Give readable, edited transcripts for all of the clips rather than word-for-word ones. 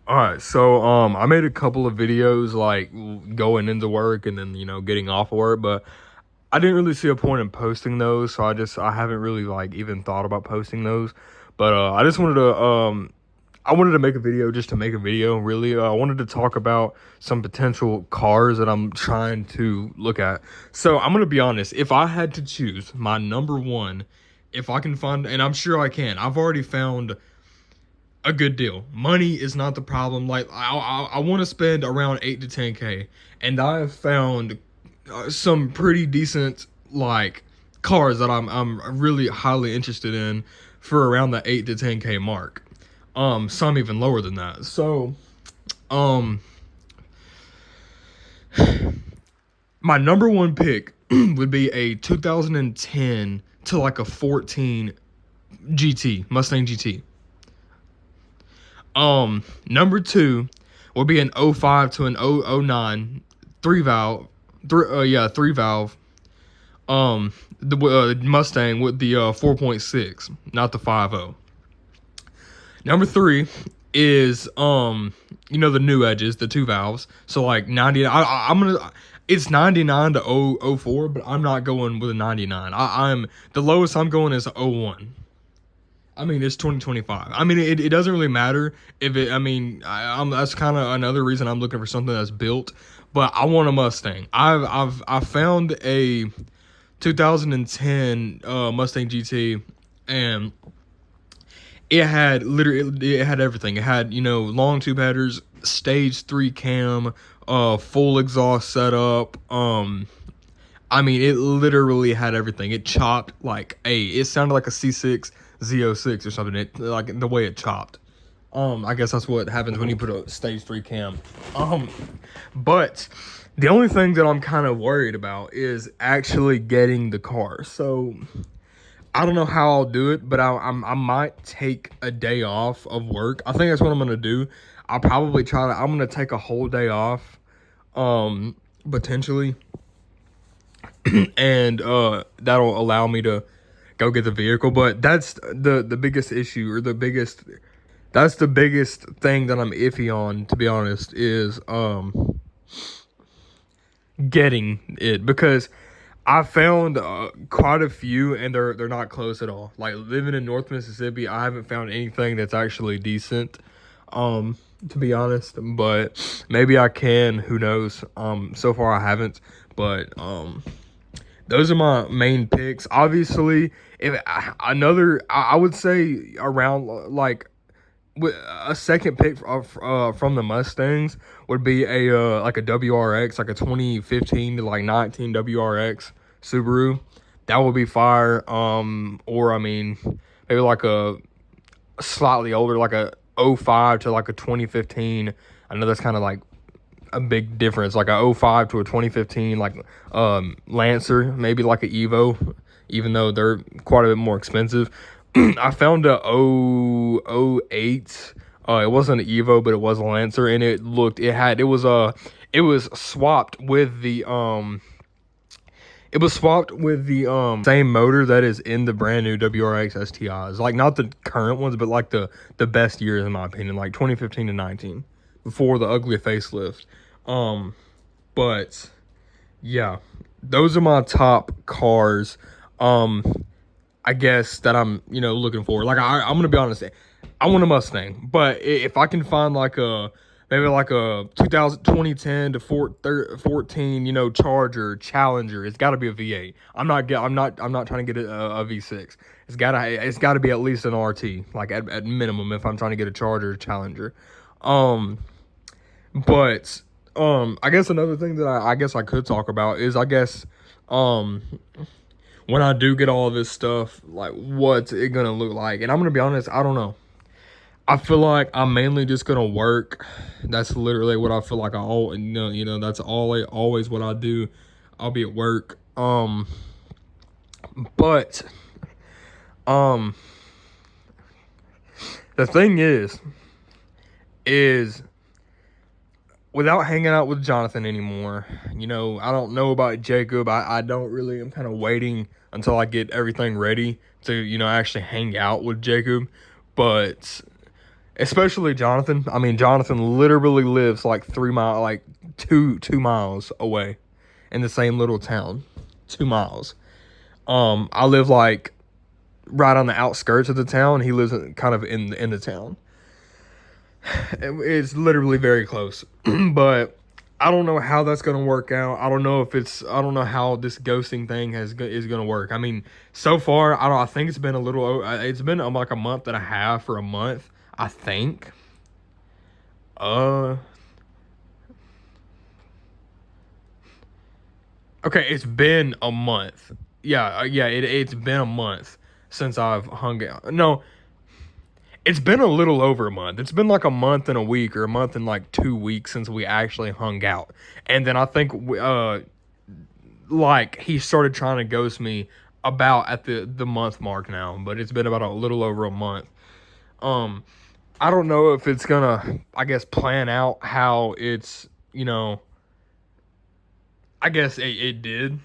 All right, so I made a couple of videos like going into work and then getting off of work, but I didn't really see a point in posting those, so I haven't really like even thought about posting those. But I wanted to make a video just to make a video. Really, I wanted to talk about some potential cars that I'm trying to look at. So I'm gonna be honest. If I had to choose my number one, if I can find, and I'm sure I can, I've already found a good deal. Money is not the problem. Like I want to spend around 8 to 10K, and I have found some pretty decent like cars that I'm really highly interested in for around the 8 to 10K mark. Some even lower than that. So, um, my number one pick would be a 2010 to like a 14 GT Mustang GT. Number two will be an '05 to an '09 three valve, three valve. The Mustang with the 4.6, not the 5.0. Number three is the new edges, the two valves. So like 90. I'm gonna. It's 99 to 004, but I'm not going with a 99. I'm the lowest I'm going is a 01. I mean, it's 2025. I mean, it doesn't really matter if it. I mean, I'm that's kind of another reason I'm looking for something that's built. But I want a Mustang. I found a 2010 Mustang GT, and it had everything. It had long tube headers, stage 3 cam, full exhaust setup. I mean, it literally had everything. It chopped like it sounded like a C6 Z06 or something. It like the way it chopped. I guess that's what happens when you put a stage 3 cam. Um, but the only thing that I'm kind of worried about is actually getting the car. So I don't know how I'll do it, but I might take a day off of work. I think that's what I'm gonna do. I'll probably try to. I'm gonna take a whole day off, potentially, and that'll allow me to go get the vehicle. But that's the biggest issue, or the biggest. That's the biggest thing that I'm iffy on, to be honest, is getting it, because I found quite a few, and they're not close at all. Like living in North Mississippi, I haven't found anything that's actually decent. To be honest, but maybe I can. Who knows? So far I haven't, but those are my main picks. Obviously, if I would say around like a second pick from the Mustangs would be a like a WRX, like a 2015 to like 19 WRX Subaru. That would be fire. Or I mean, maybe like a slightly older, like a '05 to like a 2015. I know that's kind of like a big difference, like a '05 to a 2015, like Lancer, maybe like a Evo, even though they're quite a bit more expensive. I found a '08. It wasn't an Evo, but it was a Lancer, and it was swapped with the same motor that is in the brand new WRX STIs. Like not the current ones, but like the best years in my opinion, like 2015 to 19, before the ugly facelift. Um, but yeah, those are my top cars. Um, I guess that I'm looking for. Like I'm gonna be honest, I want a Mustang, but if I can find like a maybe like a 2010 to 14, Charger, Challenger, it's got to be a V8. I'm not trying to get a V6. It's got to be at least an RT, like at minimum, if I'm trying to get a Charger or Challenger. Um, but I guess another thing that I guess I could talk about is, I guess, um when I do get all of this stuff, like what's it gonna look like? And I'm gonna be honest, I don't know. I feel like I'm mainly just gonna work. That's literally what I feel like. That's always what I do. I'll be at work. But um, the thing is without hanging out with Jonathan anymore, I don't know about Jacob. I don't really. I'm kind of waiting until I get everything ready to actually hang out with Jacob. But Especially Jonathan. I mean, Jonathan literally lives like 3 mile, like two miles away, in the same little town. 2 miles. I live like right on the outskirts of the town. He lives kind of in the town. It's literally very close, but I don't know how that's gonna work out. I don't know if it's. I don't know how this ghosting thing is gonna work. I mean, so far, I don't. I think it's been a little. It's been like a month and a half or a month. I think. Uh. Okay, it's been a month. Yeah. Yeah. It's been a month since I've hung out. No, it's been a little over a month. It's been like a month and a week or a month and like 2 weeks since we actually hung out. And then I think like he started trying to ghost me about at the month mark now, but it's been about a little over a month. Um I don't know if it's gonna, I guess, plan out how it's, I guess it did,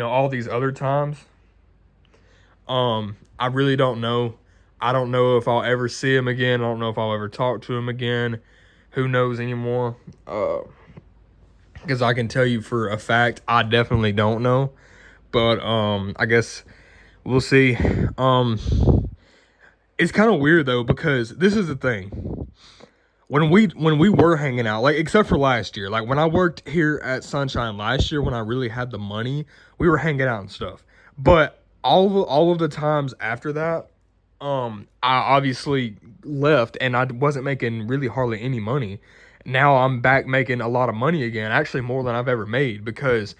all these other times. I really don't know. I don't know if I'll ever see him again. I don't know if I'll ever talk to him again. Who knows anymore? Because I can tell you for a fact, I definitely don't know. But I guess we'll see. It's kind of weird though, because this is the thing. When we were hanging out, like except for last year, like when I worked here at Sunshine last year, when I really had the money, we were hanging out and stuff. But all of the times after that, I obviously left and I wasn't making really hardly any money. Now I'm back making a lot of money again, actually more than I've ever made, because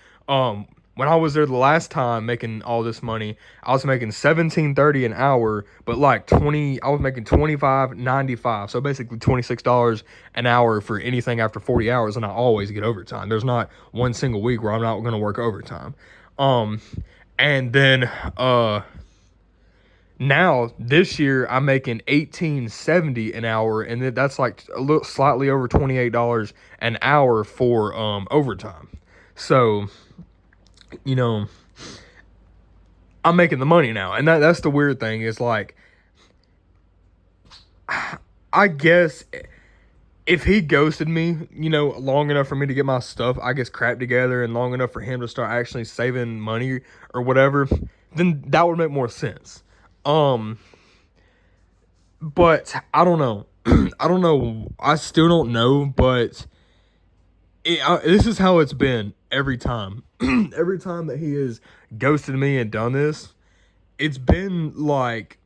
when I was there the last time making all this money, I was making 17.30 an hour, but like 20, I was making 25.95, so basically $26 an hour for anything after 40 hours, and I always get overtime. There's not one single week where I'm not going to work overtime. Um, and then now this year I'm making 18.70 an hour, and that's like a little slightly over $28 an hour for overtime. So, you know, I'm making the money now. And that's the weird thing, is like, I guess if he ghosted me, long enough for me to get my stuff, I guess, crap together, and long enough for him to start actually saving money or whatever, then that would make more sense. Um, but I don't know. I don't know. I still don't know, but this is how it's been every time. Every time that he has ghosted me and done this, it's been like,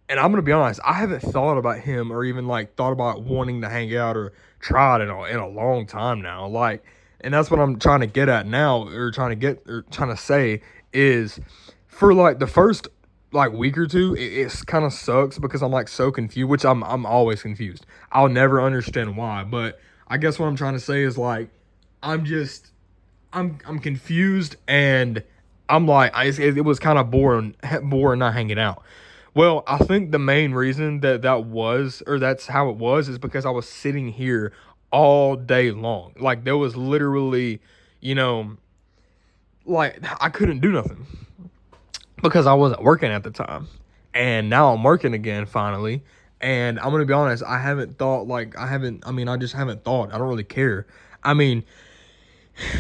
and I'm gonna be honest, I haven't thought about him or even like thought about wanting to hang out or try it in a long time now. Like, and that's what I'm trying to get at now, or trying to say is, for like the first like week or two, it's kind of sucks because I'm like so confused, which I'm always confused. I'll never understand why, but I guess what I'm trying to say is like, I'm just I'm confused, and I'm like, it was kind of boring not hanging out. Well, I think the main reason that's how it was, is because I was sitting here all day long. Like there was literally, you know, like I couldn't do nothing because I wasn't working at the time. And now I'm working again finally. And I'm gonna be honest, I haven't thought like I mean, I just haven't thought. I don't really care. I mean,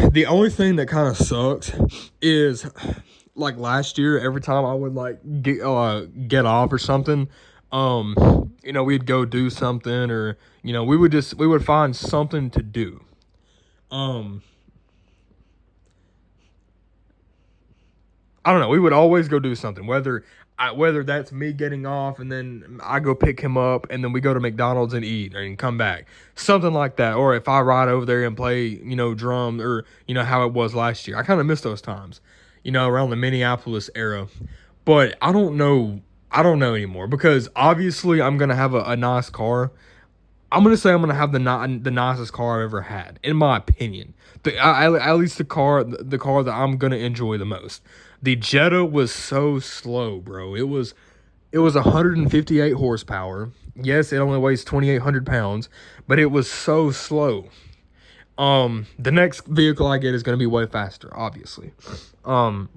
the only thing that kind of sucks is like last year, every time I would like get off or something, we'd go do something, or we would find something to do. Um, I don't know. We would always go do something, whether that's me getting off and then I go pick him up and then we go to McDonald's and eat and come back, something like that. Or if I ride over there and play, drum, or how it was last year. I kind of miss those times, around the Minneapolis era. But I don't know. I don't know anymore, because obviously I'm gonna have a nice car. I'm gonna say I'm gonna have the nicest car I've ever had, in my opinion. At least the car that I'm gonna enjoy the most. The Jetta was so slow, bro. It was 158 horsepower. Yes, it only weighs 2,800 pounds, but it was so slow. The next vehicle I get is gonna be way faster, obviously. Because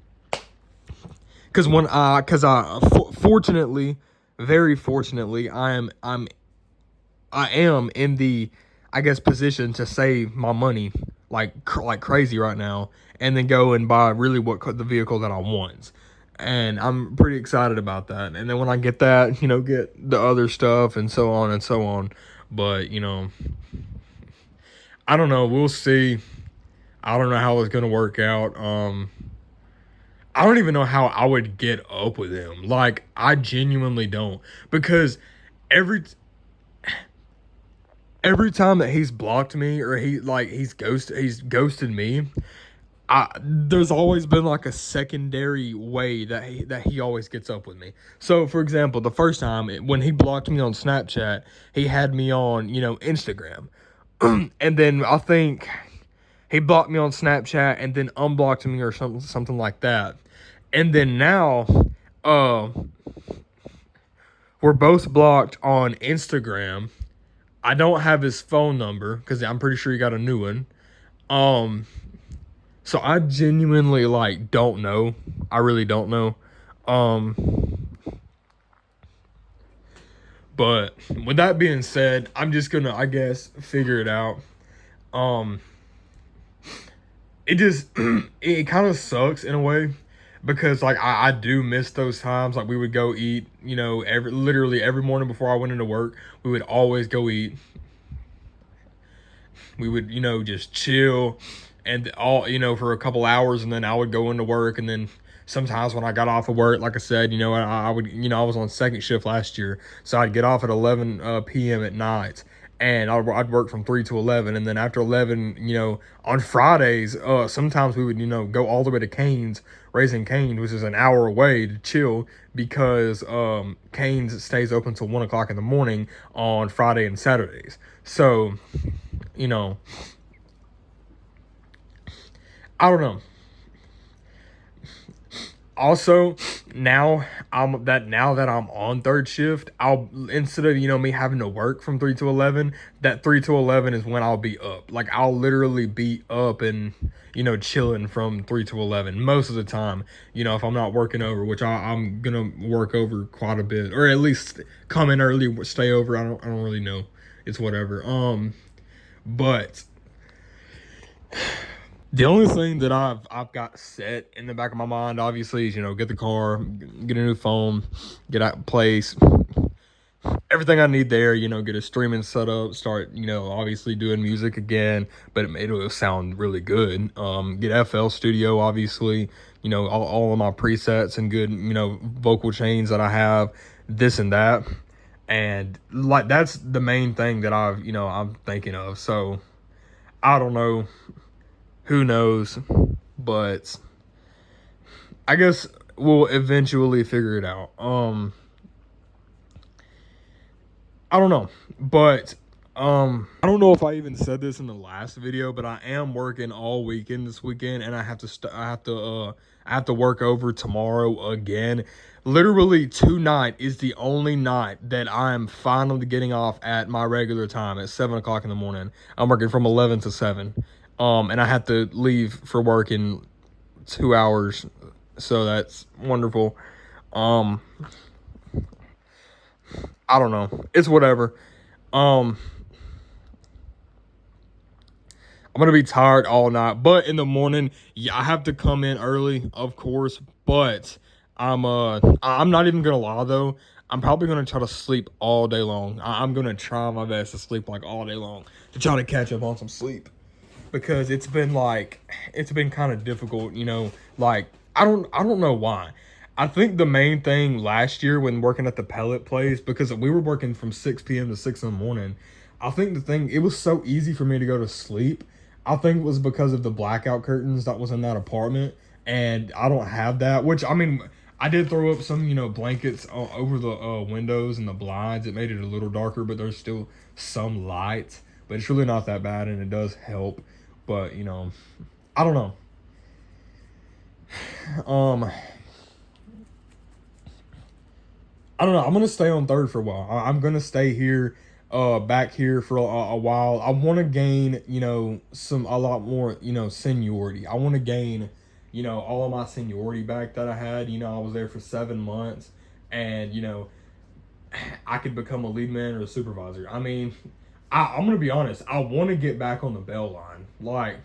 fortunately, very fortunately, I'm I am in the, I guess, position to save my money like crazy right now, and then go and buy really the vehicle that I want. And I'm pretty excited about that. And then when I get that, get the other stuff and so on and so on. But I don't know. We'll see. I don't know how it's gonna work out. I don't even know how I would get up with him. Like, I genuinely don't, because every every time that he's blocked me, or he's ghosted me, there's always been like a secondary way that he always gets up with me. So, for example, the first time when he blocked me on Snapchat, he had me on Instagram, and then I think he blocked me on Snapchat and then unblocked me or something like that. And then now, uh, we're both blocked on Instagram. I don't have his phone number because I'm pretty sure he got a new one. Um, so I genuinely don't know. I really don't know. But with that being said, I'm just gonna, I guess, figure it out. Um, it just it kind of sucks in a way, because I do miss those times. Like, we would go eat, literally every morning before I went into work. We would always go eat. We would, just chill and all, for a couple hours, and then I would go into work. And then sometimes when I got off of work, like I said, I would, I was on second shift last year, so I'd get off at 11 p.m. at night, and I'd work from 3 to 11. And then after 11, on Fridays, sometimes we would, go all the way to Canes, Raising Canes, which is an hour away, to chill, because Canes stays open till 1 o'clock in the morning on Friday and Saturdays. So, I don't know. Also, now that I'm on third shift, I'll, instead of me having to work from 3 to 11, that 3 to 11 is when I'll be up. Like, I'll literally be up and chilling from 3 to 11 most of the time. If I'm not working over, which I'm gonna work over quite a bit, or at least come in early, stay over. I don't really know. It's whatever. But the only thing that I've got set in the back of my mind, obviously, is get the car, get a new phone, get out place, everything I need there. Get a streaming setup, start obviously doing music again, but it'll sound really good. Get FL Studio, obviously, all of my presets and good vocal chains that I have, this and that, and that's the main thing that I'm thinking of. So I don't know. Who knows? But I guess we'll eventually figure it out. I don't know. But I don't know if I even said this in the last video, but I am working all weekend this weekend, and I have to work over tomorrow again. Literally, tonight is the only night that I'm finally getting off at my regular time at 7 o'clock in the morning. I'm working from 11 to 7. And I have to leave for work in 2 hours, so that's wonderful. I don't know. It's whatever. I'm gonna be tired all night, but in the morning, yeah, I have to come in early, of course. But I'm not even gonna lie though. I'm probably gonna try to sleep all day long. I'm gonna try my best to sleep all day long to try to catch up on some sleep, because it's been kind of difficult. I don't know why. I think the main thing last year when working at the pellet place, because we were working from 6 p.m. to 6 in the morning, I think it was so easy for me to go to sleep. I think it was because of the blackout curtains that was in that apartment, and I don't have that. Which, I mean, I did throw up some blankets over the windows and the blinds. It made it a little darker, but there's still some light. But it's really not that bad, and it does help. But I don't know. I don't know. I'm gonna stay on third for a while. I'm gonna stay here, back here for a while. I want to gain, a lot more, seniority. I want to gain, all of my seniority back that I had. I was there for 7 months, and I could become a lead man or a supervisor. I mean, I'm gonna be honest. I want to get back on the bell line. Like,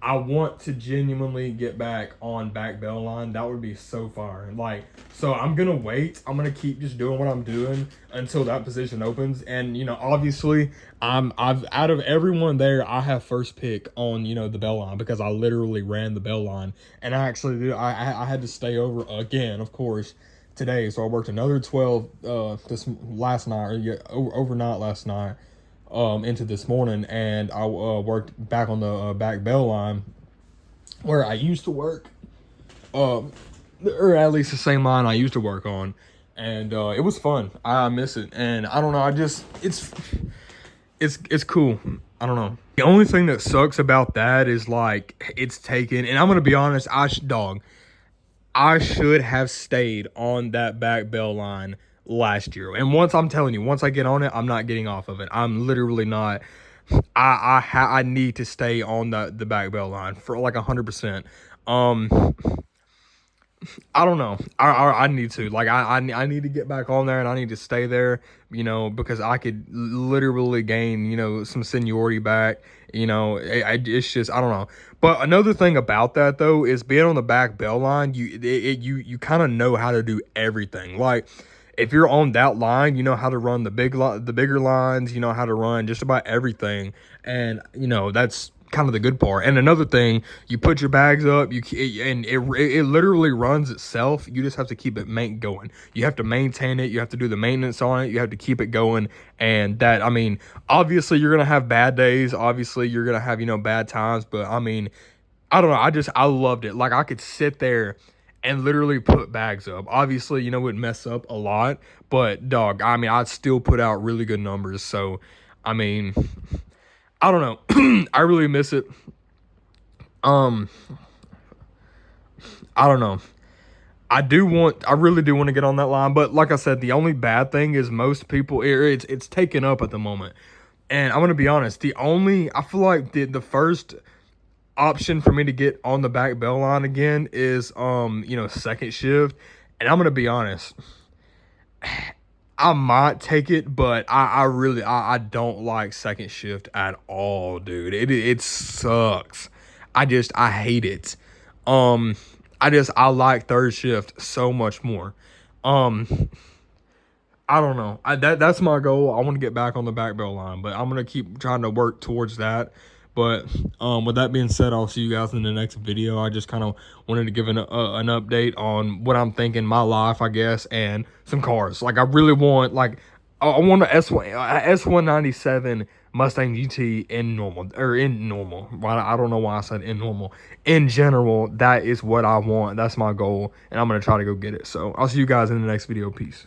I want to genuinely get back on back bell line. That would be so far. Like, so I'm gonna wait. I'm gonna keep just doing what I'm doing until that position opens. And obviously, I've out of everyone there, I have first pick on the bell line because I literally ran the bell line, and I actually did. I had to stay over again, of course, today. So I worked another 12 this last night, or overnight last night, into this morning, and I worked back on the back bell line where I used to work, or at least the same line I used to work on, and it was fun. I miss it, and I don't know. I just it's cool. I don't know. The only thing that sucks about that is like it's taken, and I'm gonna be honest. I should have stayed on that back bell line last year. And I'm telling you, once I get on it, I'm not getting off of it. I'm literally not. I need to stay on the back bell line for like 100%. I don't know. I need to, like, I need to get back on there, and I need to stay there, because I could literally gain, some seniority back. It's just, I don't know. But another thing about that though is being on the back bell line, you kind of know how to do everything. Like, if you're on that line, you know how to run the bigger lines, you know how to run just about everything, and that's kind of the good part. And another thing, you put your bags up, and it literally runs itself. You just have to keep it going. You have to maintain it. You have to do the maintenance on it. You have to keep it going. And that, I mean, obviously you're gonna have bad days. Obviously you're gonna have bad times. But I mean, I don't know. I loved it. Like, I could sit there and literally put bags up. Obviously, it would mess up a lot, but dog, I mean, I'd still put out really good numbers. So, I mean, I don't know. I really miss it. I don't know. I really do want to get on that line, but like I said, the only bad thing is most people, it's taken up at the moment. And I'm gonna be honest, I feel like the first option for me to get on the back bell line again is second shift. And I'm gonna be honest, I might take it, but I really I don't like second shift at all, dude. It sucks. I hate it. I like third shift so much more. I don't know. That's my goal. I want to get back on the back bell line, but I'm gonna keep trying to work towards that. But with that being said, I'll see you guys in the next video. I just kind of wanted to give an update on what I'm thinking, my life, I guess, and some cars. Like, I really want, like, I want a S197 Mustang GT in normal. I don't know why I said in normal. In general, that is what I want. That's my goal, and I'm gonna try to go get it. So I'll see you guys in the next video. Peace.